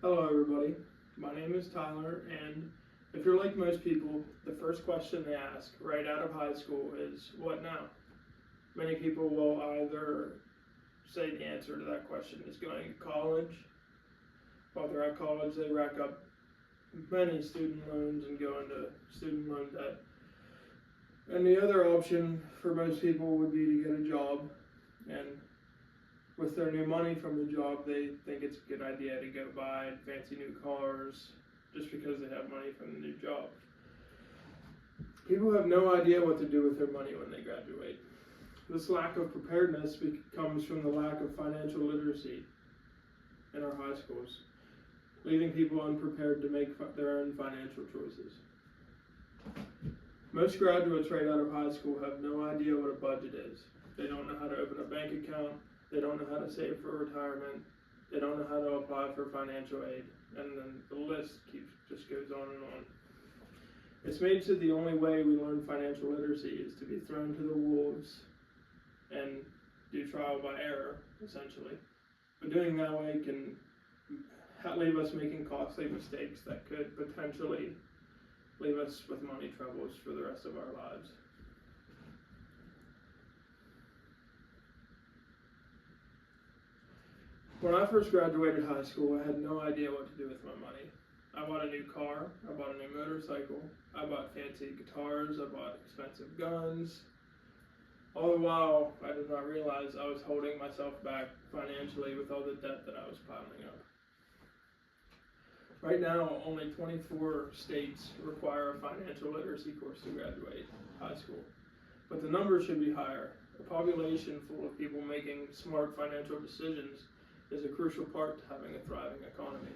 Hello, everybody. My name is Tyler, and if you're like most people, the first question they ask right out of high school is, what now? Many people will either say the answer to that question is going to college. While they're at college, they rack up many student loans and go into student loan debt. And the other option for most people would be to get a job, and with their new money from the job, they think it's a good idea to go buy fancy new cars just because they have money from the new job. People have no idea what to do with their money when they graduate. This lack of preparedness comes from the lack of financial literacy in our high schools, leaving people unprepared to make their own financial choices. Most graduates right out of high school have no idea what a budget is. They don't know how to open a bank account. They don't know how to save for retirement. They don't know how to apply for financial aid. And then the list just goes on and on. It's made so the only way we learn financial literacy is to be thrown to the wolves and do trial by error, essentially. But doing that way can leave us making costly mistakes that could potentially leave us with money troubles for the rest of our lives. When I first graduated high school, I had no idea what to do with my money. I bought a new car, I bought a new motorcycle, I bought fancy guitars, I bought expensive guns. All the while, I did not realize I was holding myself back financially with all the debt that I was piling up. Right now, only 24 states require a financial literacy course to graduate high school, but the number should be higher. A population full of people making smart financial decisions is a crucial part to having a thriving economy.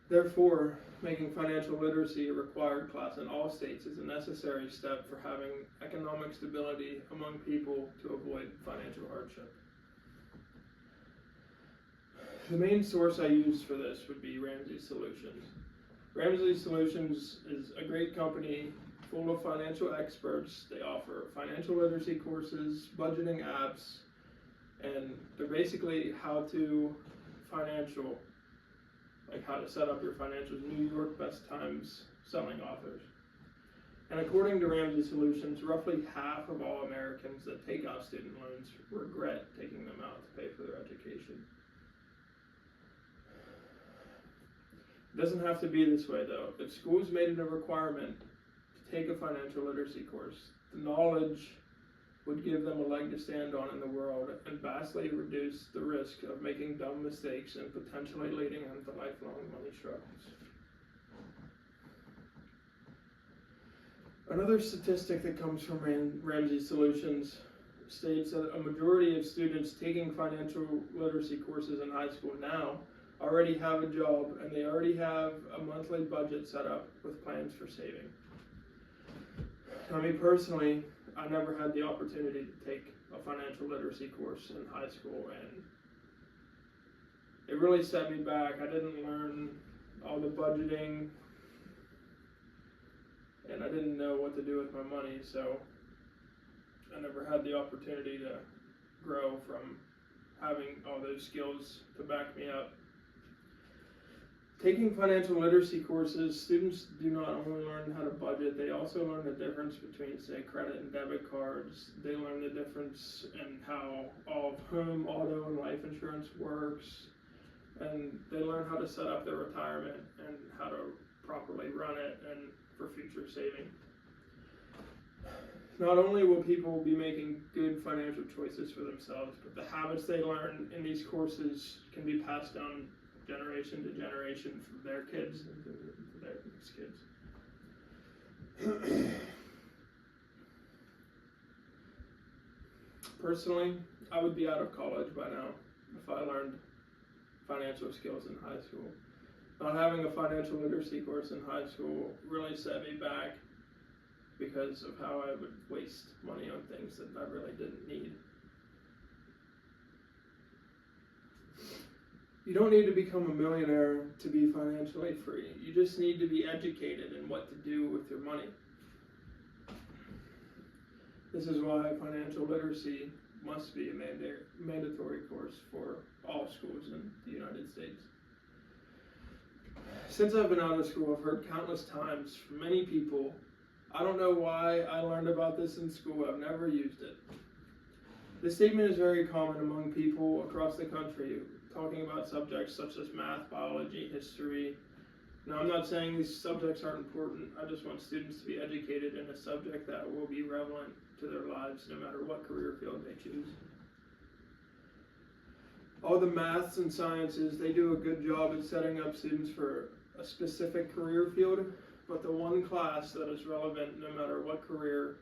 Therefore, making financial literacy a required class in all states is a necessary step for having economic stability among people to avoid financial hardship. The main source I use for this would be Ramsey Solutions. Ramsey Solutions is a great company full of financial experts. They offer financial literacy courses, budgeting apps, and they're basically how-to financial, like how to set up your financials, New York Best Times selling authors. And according to Ramsey Solutions, roughly half of all Americans that take out student loans regret taking them out to pay for their education. It doesn't have to be this way though. If schools made it a requirement to take a financial literacy course, the knowledge would give them a leg to stand on in the world and vastly reduce the risk of making dumb mistakes and potentially leading them to lifelong money struggles. Another statistic that comes from Ramsey Solutions states that a majority of students taking financial literacy courses in high school now already have a job and they already have a monthly budget set up with plans for saving. Now, me personally, I never had the opportunity to take a financial literacy course in high school, and it really set me back. I didn't learn all the budgeting, and I didn't know what to do with my money, so I never had the opportunity to grow from having all those skills to back me up. Taking financial literacy courses, students do not only learn how to budget, they also learn the difference between, say, credit and debit cards. They learn the difference in how all of home, auto, and life insurance works. And they learn how to set up their retirement and how to properly run it and for future saving. Not only will people be making good financial choices for themselves, but the habits they learn in these courses can be passed down generation to generation from their kids and to their next kids. Personally, I would be out of college by now if I learned financial skills in high school. Not having a financial literacy course in high school really set me back because of how I would waste money on things that I really didn't need. You don't need to become a millionaire to be financially free. You just need to be educated in what to do with your money. This is why financial literacy must be a mandatory course for all schools in the United States. Since I've been out of school, I've heard countless times from many people, I don't know why I learned about this in school, I've never used it. This statement is very common among people across the country, talking about subjects such as math, biology, history. Now, I'm not saying these subjects aren't important, I just want students to be educated in a subject that will be relevant to their lives no matter what career field they choose. All the maths and sciences, they do a good job at setting up students for a specific career field, but the one class that is relevant no matter what career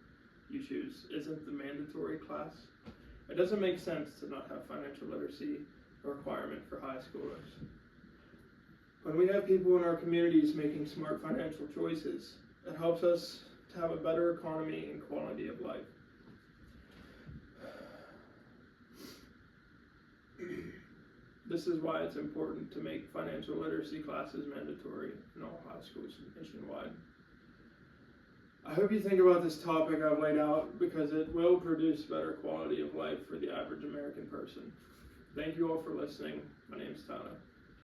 you choose isn't the mandatory class. It doesn't make sense to not have financial literacy a requirement for high schoolers. When we have people in our communities making smart financial choices, it helps us to have a better economy and quality of life. This is why it's important to make financial literacy classes mandatory in all high schools nationwide. I hope you think about this topic I've laid out because it will produce better quality of life for the average American person. Thank you all for listening. My name is Tyler.